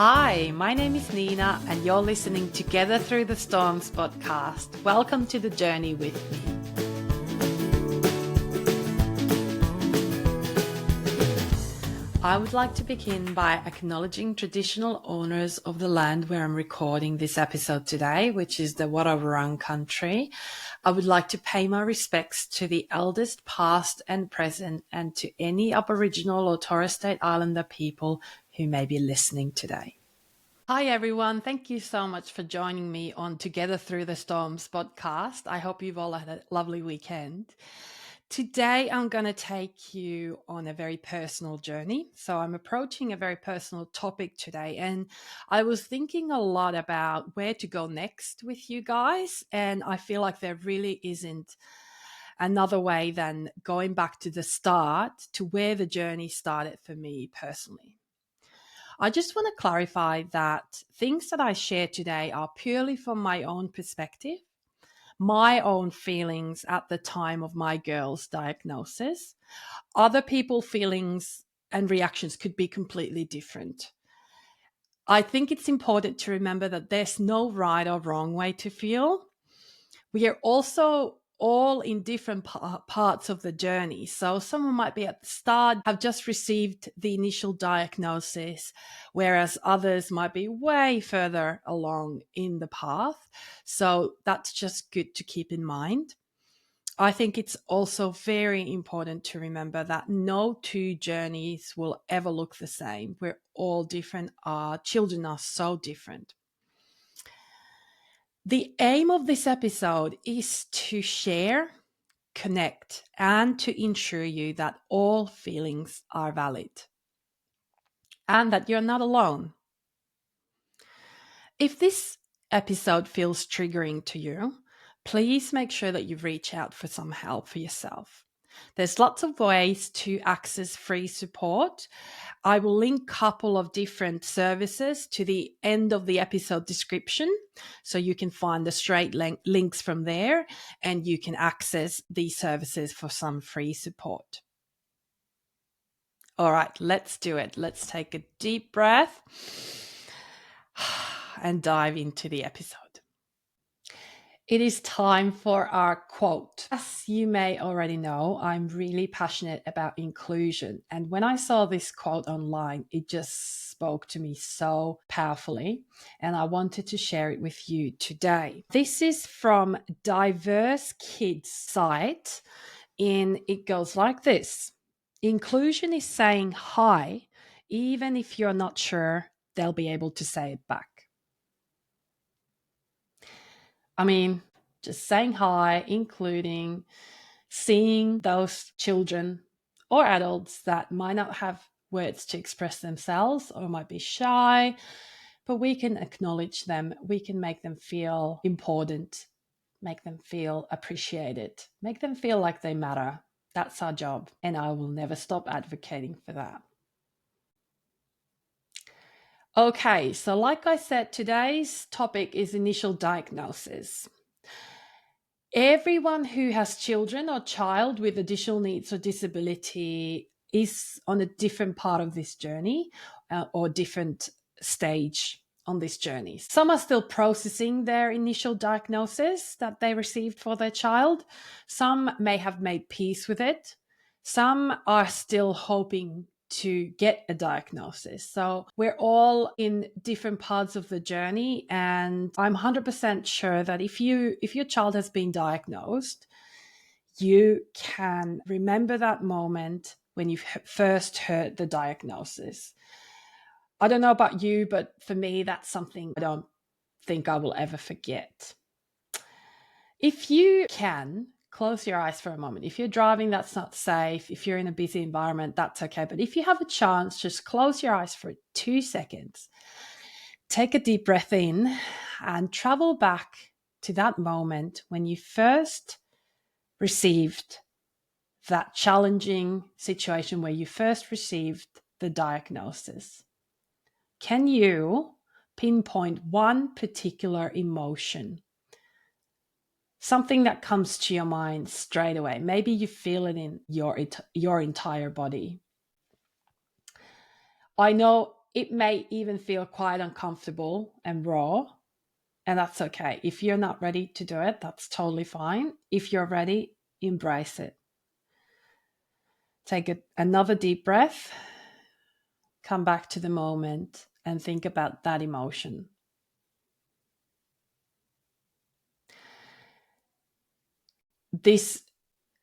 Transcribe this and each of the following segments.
Hi, my name is Niina and you're listening Together Through the Storms podcast. Welcome to the journey with me. I would like to begin by acknowledging traditional owners of the land where I'm recording this episode today, which is the Wurrung country. I would like to pay my respects to the eldest past and present and to any Aboriginal or Torres Strait Islander people who may be listening today. Hi everyone, thank you so much for joining me on Together Through the Storms podcast. I hope you've all had a lovely weekend. Today I'm going to take you on a very personal journey. So I'm approaching a very personal topic today, and I was thinking a lot about where to go next with you guys, and I feel like there really isn't another way than going back to the start, to where the journey started for me personally. I just want to clarify that things that I share today are purely from my own perspective, my own feelings at the time of my girl's diagnosis. Other people's feelings and reactions could be completely different. I think it's important to remember that there's no right or wrong way to feel. We are also all in different parts of the journey. So someone might be at the start, have just received the initial diagnosis, whereas others might be way further along in the path. So that's just good to keep in mind. I think it's also very important to remember that no two journeys will ever look the same. We're all different. Our children are so different. The aim of this episode is to share, connect, and to ensure you that all feelings are valid and that you're not alone. If this episode feels triggering to you, please make sure that you reach out for some help for yourself. There's lots of ways to access free support. I will link a couple of different services to the end of the episode description, so you can find the straight links from there and you can access these services for some free support. All right, let's do it. Let's take a deep breath and dive into the episode. It is time for our quote. As you may already know, I'm really passionate about inclusion. And when I saw this quote online, it just spoke to me so powerfully. And I wanted to share it with you today. This is from Diverse Kids site. And it goes like this. Inclusion is saying hi, even if you're not sure they'll be able to say it back. I mean, just saying hi, including seeing those children or adults that might not have words to express themselves or might be shy, but we can acknowledge them. We can make them feel important, make them feel appreciated, make them feel like they matter. That's our job, and I will never stop advocating for that. Okay, so like I said, today's topic is initial diagnosis. Everyone who has children or child with additional needs or disability is on a different part of this journey or different stage on this journey. Some are still processing their initial diagnosis that they received for their child. Some may have made peace with it. Some are still hoping to get a diagnosis. So we're all in different parts of the journey, and I'm 100% sure that if your child has been diagnosed, you can remember that moment when you first heard the diagnosis. I don't know about you, but for me, that's something I don't think I will ever forget. If you can, close your eyes for a moment. If you're driving, that's not safe. If you're in a busy environment, that's okay. But if you have a chance, just close your eyes for 2 seconds. Take a deep breath in and travel back to that moment when you first received that challenging situation, where you first received the diagnosis. Can you pinpoint one particular emotion? Something that comes to your mind straight away. Maybe you feel it in your entire body. I know it may even feel quite uncomfortable and raw, and that's okay. If you're not ready to do it, that's totally fine. If you're ready, embrace it. Take another deep breath, come back to the moment, and think about that emotion. This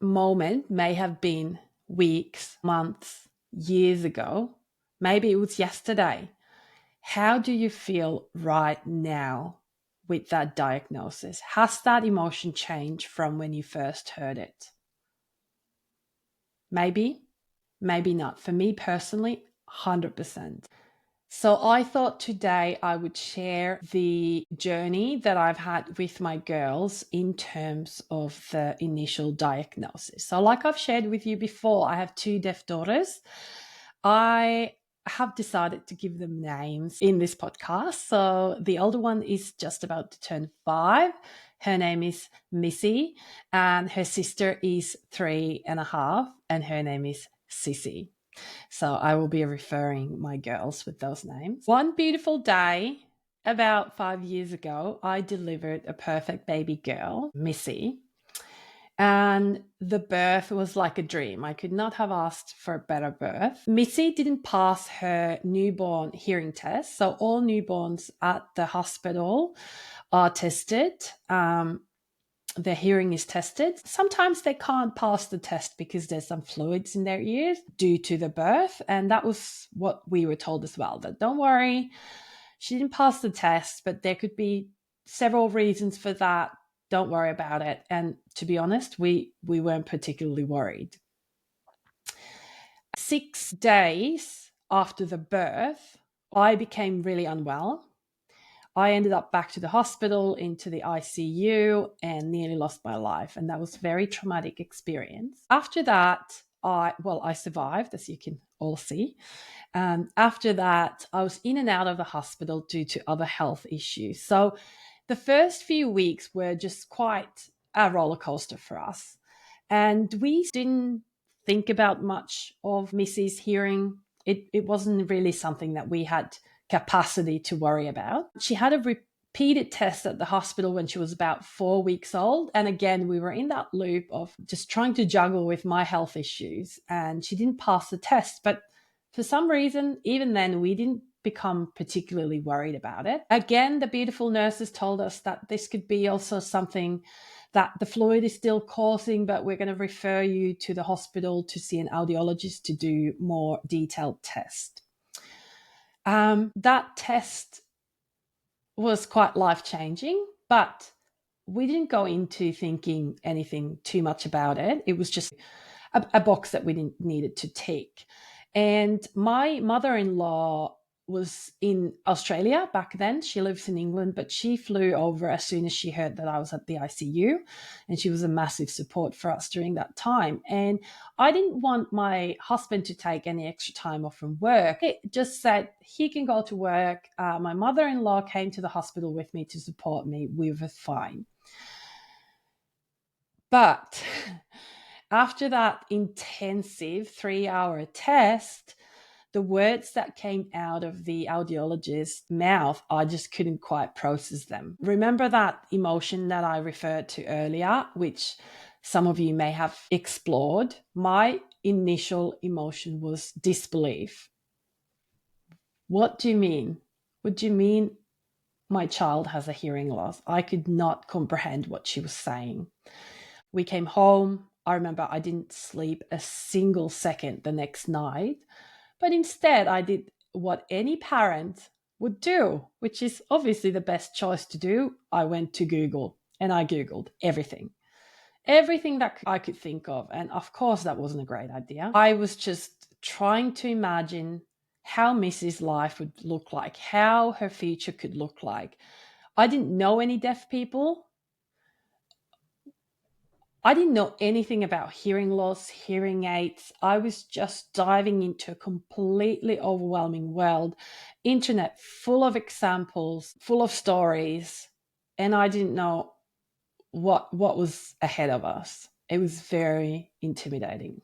moment may have been weeks, months, years ago. Maybe it was yesterday. How do you feel right now with that diagnosis? Has that emotion changed from when you first heard it? Maybe, maybe not. For me personally, 100%. So I thought today I would share the journey that I've had with my girls in terms of the initial diagnosis. So, like I've shared with you before, I have two deaf daughters. I have decided to give them names in this podcast. So the older one is just about to turn 5. Her name is Missy, and her sister is 3.5, and her name is Sissy. So I will be referring my girls with those names. One beautiful day, about 5 years ago, I delivered a perfect baby girl, Missy. And the birth was like a dream. I could not have asked for a better birth. Missy didn't pass her newborn hearing test. So all newborns at the hospital are tested. Their hearing is tested. Sometimes they can't pass the test because there's some fluids in their ears due to the birth. And that was what we were told as well, that don't worry, she didn't pass the test, but there could be several reasons for that. Don't worry about it. And to be honest, we weren't particularly worried. 6 days after the birth, I became really unwell. I ended up back to the hospital, into the ICU, and nearly lost my life. And that was a very traumatic experience. After that, I survived, as you can all see. After that, I was in and out of the hospital due to other health issues. So the first few weeks were just quite a roller coaster for us. And we didn't think about much of Missy's hearing. It wasn't really something that we had capacity to worry about. She had a repeated test at the hospital when she was about 4 weeks old. And again, we were in that loop of just trying to juggle with my health issues. And she didn't pass the test. But for some reason, even then, we didn't become particularly worried about it. Again, the beautiful nurses told us that this could be also something that the fluid is still causing, but we're going to refer you to the hospital to see an audiologist to do more detailed tests. That test was quite life-changing, but we didn't go into thinking anything too much about it. It was just a box that we needed to tick. And my mother-in-law was in Australia back then. She lives in England, but she flew over as soon as she heard that I was at the ICU, and she was a massive support for us during that time. And I didn't want my husband to take any extra time off from work. It just said he can go to work. My mother-in-law came to the hospital with me to support me. We were fine. But after that intensive 3-hour test, the words that came out of the audiologist's mouth, I just couldn't quite process them. Remember that emotion that I referred to earlier, which some of you may have explored? My initial emotion was disbelief. What do you mean? What do you mean my child has a hearing loss? I could not comprehend what she was saying. We came home. I remember I didn't sleep a single second the next night. But instead, I did what any parent would do, which is obviously the best choice to do. I went to Google and I Googled everything that I could think of. And of course, that wasn't a great idea. I was just trying to imagine how Missy's life would look like, how her future could look like. I didn't know any deaf people. I didn't know anything about hearing loss, hearing aids. I was just diving into a completely overwhelming world, internet full of examples, full of stories, and I didn't know what was ahead of us. It was very intimidating.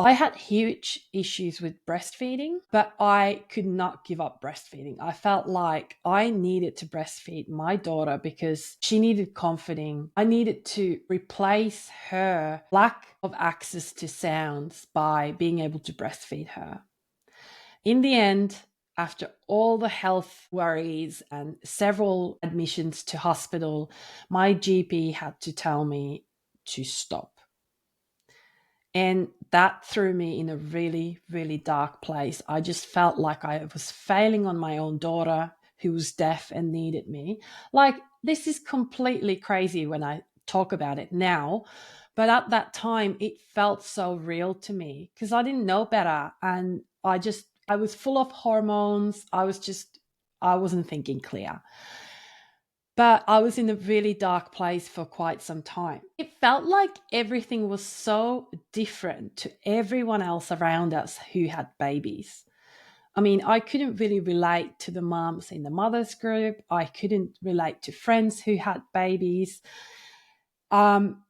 I had huge issues with breastfeeding, but I could not give up breastfeeding. I felt like I needed to breastfeed my daughter because she needed comforting. I needed to replace her lack of access to sounds by being able to breastfeed her. In the end, after all the health worries and several admissions to hospital, my GP had to tell me to stop. And that threw me in a really, really dark place. I just felt like I was failing on my own daughter who was deaf and needed me. Like, this is completely crazy when I talk about it now. But at that time, it felt so real to me because I didn't know better. And I was full of hormones. I wasn't thinking clear. But I was in a really dark place for quite some time. It felt like everything was so different to everyone else around us who had babies. I mean, I couldn't really relate to the moms in the mothers group. I couldn't relate to friends who had babies. Um,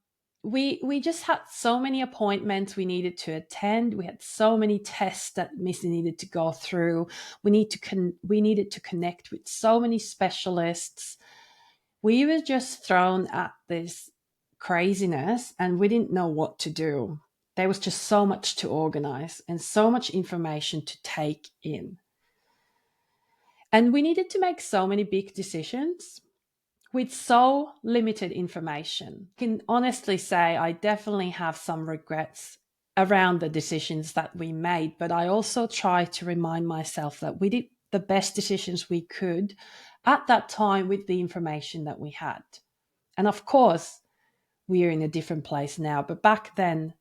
we just had so many appointments we needed to attend. We had so many tests that Missy needed to go through. We needed to connect with so many specialists. We were just thrown at this craziness and we didn't know what to do. There was just so much to organize and so much information to take in. And we needed to make so many big decisions with so limited information. I can honestly say I definitely have some regrets around the decisions that we made, but I also try to remind myself that we did the best decisions we could at that time with the information that we had. And of course, we are in a different place now, but back then,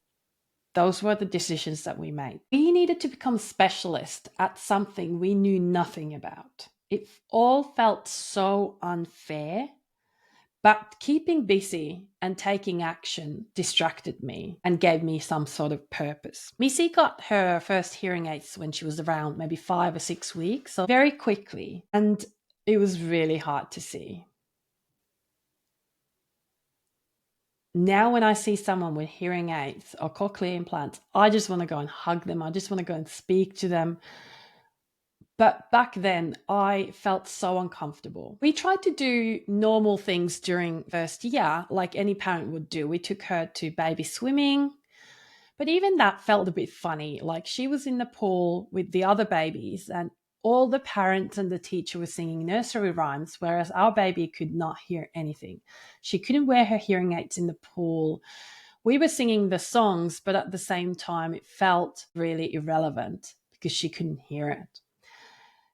those were the decisions that we made. We needed to become specialists at something we knew nothing about. It all felt so unfair, but keeping busy and taking action distracted me and gave me some sort of purpose. Missy got her first hearing aids when she was around maybe 5 or 6 weeks, so very quickly, and it was really hard to see. Now when I see someone with hearing aids or cochlear implants, I just want to go and hug them. I just want to go and speak to them. But back then, I felt so uncomfortable. We tried to do normal things during first year, like any parent would do. We took her to baby swimming, but even that felt a bit funny. Like, she was in the pool with the other babies and all the parents and the teacher were singing nursery rhymes, whereas our baby could not hear anything. She couldn't wear her hearing aids in the pool. We were singing the songs, but at the same time, it felt really irrelevant because she couldn't hear it.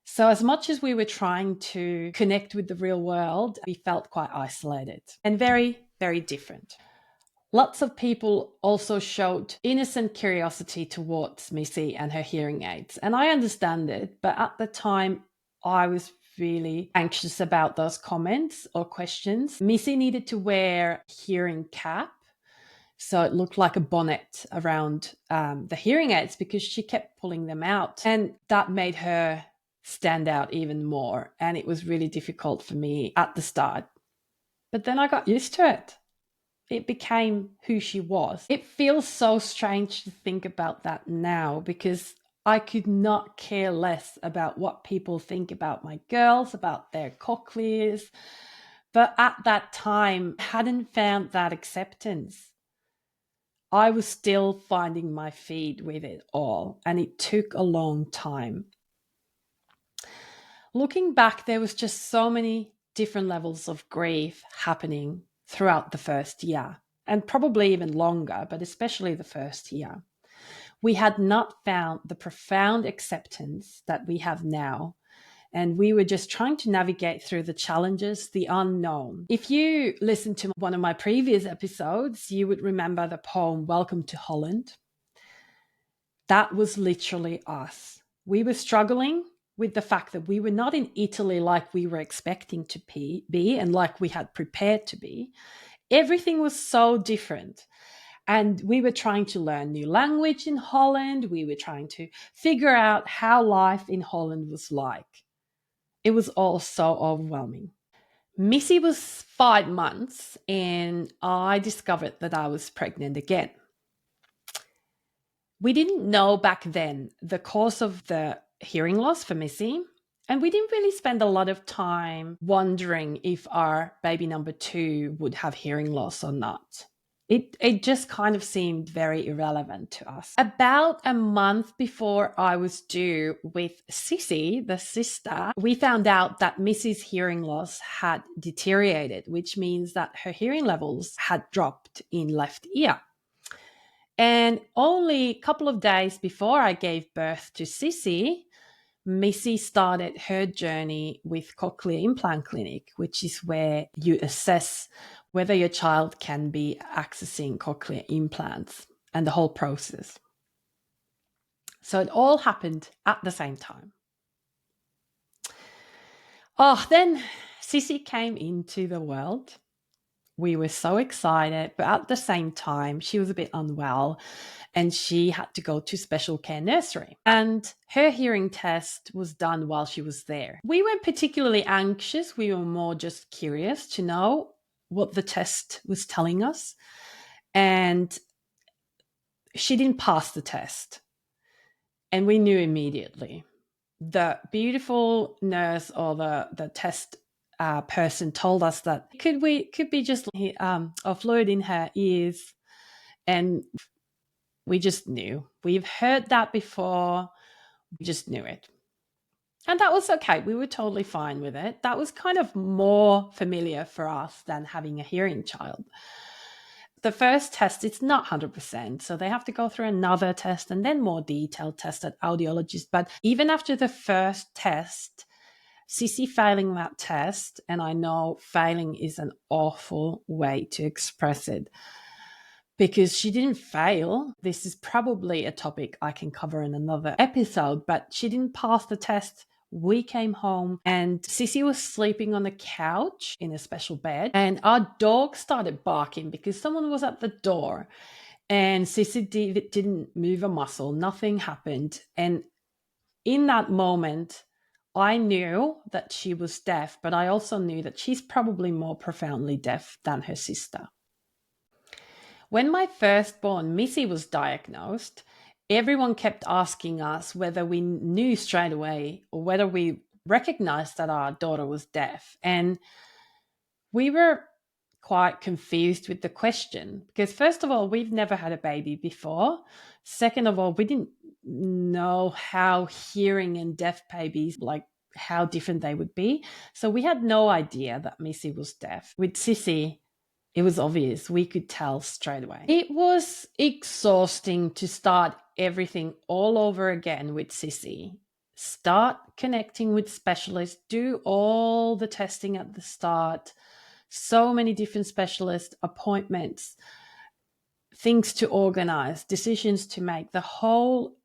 So, as much as we were trying to connect with the real world, we felt quite isolated and very, very different. Lots of people also showed innocent curiosity towards Missy and her hearing aids. And I understand it, but at the time, I was really anxious about those comments or questions. Missy needed to wear a hearing cap, so it looked like a bonnet around the hearing aids because she kept pulling them out. And that made her stand out even more. And it was really difficult for me at the start. But then I got used to it. It became who she was. It feels so strange to think about that now because I could not care less about what people think about my girls, about their cochlears. But at that time, I hadn't found that acceptance. I was still finding my feet with it all, and it took a long time. Looking back, there was just so many different levels of grief happening throughout the first year, and probably even longer, but especially the first year. We had not found the profound acceptance that we have now, and we were just trying to navigate through the challenges, the unknown. If you listened to one of my previous episodes, you would remember the poem Welcome to Holland. That was literally us. We were struggling with the fact that we were not in Italy like we were expecting to be and like we had prepared to be. Everything was so different. And we were trying to learn new language in Holland. We were trying to figure out how life in Holland was like. It was all so overwhelming. Missy was 5 months and I discovered that I was pregnant again. We didn't know back then the cause of the hearing loss for Missy, and we didn't really spend a lot of time wondering if our baby number 2 would have hearing loss or not. It just kind of seemed very irrelevant to us. About a month before I was due with Sissy, the sister, we found out that Missy's hearing loss had deteriorated, which means that her hearing levels had dropped in left ear. And only a couple of days before I gave birth to Sissy, Missy started her journey with Cochlear Implant Clinic, which is where you assess whether your child can be accessing cochlear implants and the whole process. So it all happened at the same time. Then Sissy came into the world. We were so excited, but at the same time, she was a bit unwell and she had to go to special care nursery. And her hearing test was done while she was there. We weren't particularly anxious. We were more just curious to know what the test was telling us. And she didn't pass the test. And we knew immediately. The beautiful nurse or the test person told us that could be just a fluid in her ears, and we just knew. We've heard that before. We just knew it. And that was okay. We were totally fine with it. That was kind of more familiar for us than having a hearing child. The first test, it's not 100%. So they have to go through another test and then more detailed test at audiologist. But even after the first test, Sissy failing that test, and I know failing is an awful way to express it, because she didn't fail. This is probably a topic I can cover in another episode, but she didn't pass the test. We came home and Sissy was sleeping on the couch in a special bed, and our dog started barking because someone was at the door, and Sissy didn't move a muscle. Nothing happened. And in that moment, I knew that she was deaf, but I also knew that she's probably more profoundly deaf than her sister. When my firstborn Missy was diagnosed, everyone kept asking us whether we knew straight away or whether we recognized that our daughter was deaf. And we were quite confused with the question because, first of all, we've never had a baby before. Second of all, we didn't know how hearing and deaf babies, like how different they would be. So we had no idea that Missy was deaf. With Sissy, it was obvious. We could tell straight away. It was exhausting to start everything all over again with Sissy. Start connecting with specialists, do all the testing at the start, so many different specialist appointments, things to organize, decisions to make. The whole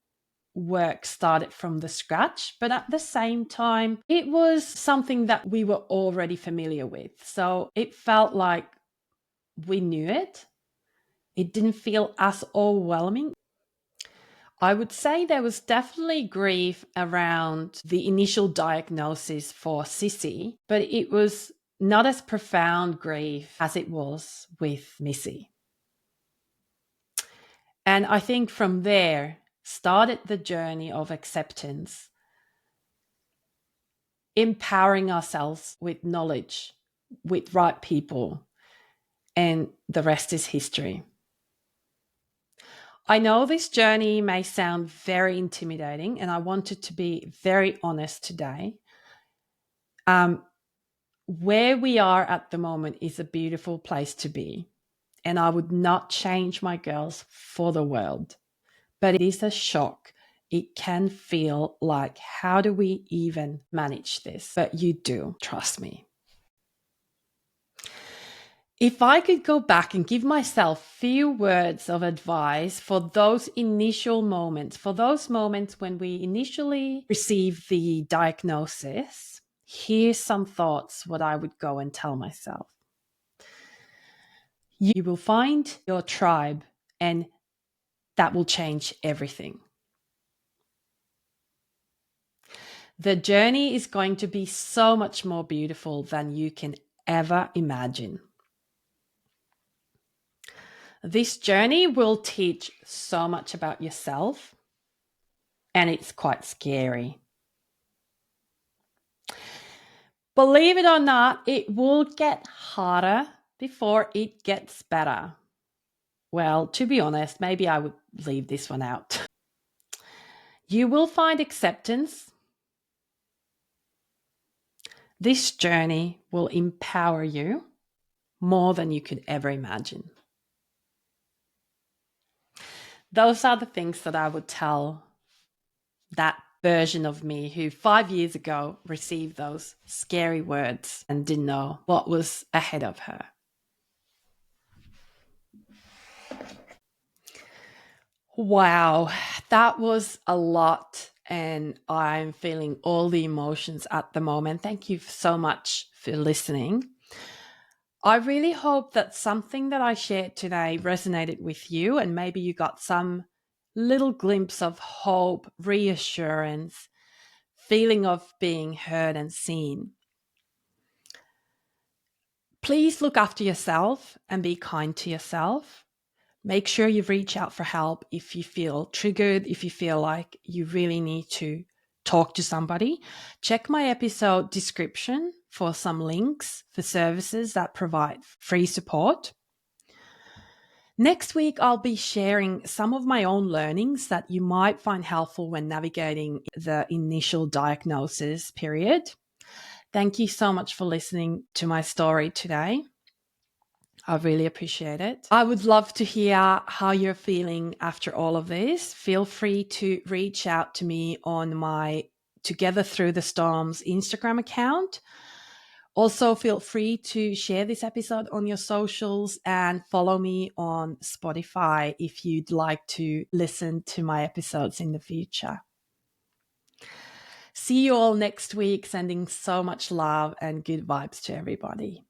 work started from the scratch, but at the same time, it was something that we were already familiar with. So it felt like we knew it. It didn't feel as overwhelming. I would say there was definitely grief around the initial diagnosis for Sissy, but it was not as profound grief as it was with Missy. And I think from there started the journey of acceptance, empowering ourselves with knowledge, with right people, and the rest is history. I know this journey may sound very intimidating, and I wanted to be very honest today. Where we are at the moment is a beautiful place to be, and I would not change my girls for the world. But it is a shock. It can feel like, how do we even manage this? But you do, trust me. If I could go back and give myself few words of advice for those initial moments, for those moments when we initially receive the diagnosis, here's some thoughts what I would go and tell myself. You will find your tribe, and that will change everything. The journey is going to be so much more beautiful than you can ever imagine. This journey will teach so much about yourself, and it's quite scary. Believe it or not, it will get harder before it gets better. Well, to be honest, maybe I would leave this one out. You will find acceptance. This journey will empower you more than you could ever imagine. Those are the things that I would tell that version of me who 5 years ago received those scary words and didn't know what was ahead of her. Wow, that was a lot, and I'm feeling all the emotions at the moment. Thank you so much for listening. I really hope that something that I shared today resonated with you, and maybe you got some little glimpse of hope, reassurance, feeling of being heard and seen. Please look after yourself and be kind to yourself. Make sure you reach out for help if you feel triggered, if you feel like you really need to talk to somebody. Check my episode description for some links for services that provide free support. Next week, I'll be sharing some of my own learnings that you might find helpful when navigating the initial diagnosis period. Thank you so much for listening to my story today. I really appreciate it. I would love to hear how you're feeling after all of this. Feel free to reach out to me on my Together Through the Storms Instagram account. Also, feel free to share this episode on your socials and follow me on Spotify if you'd like to listen to my episodes in the future. See you all next week, sending so much love and good vibes to everybody.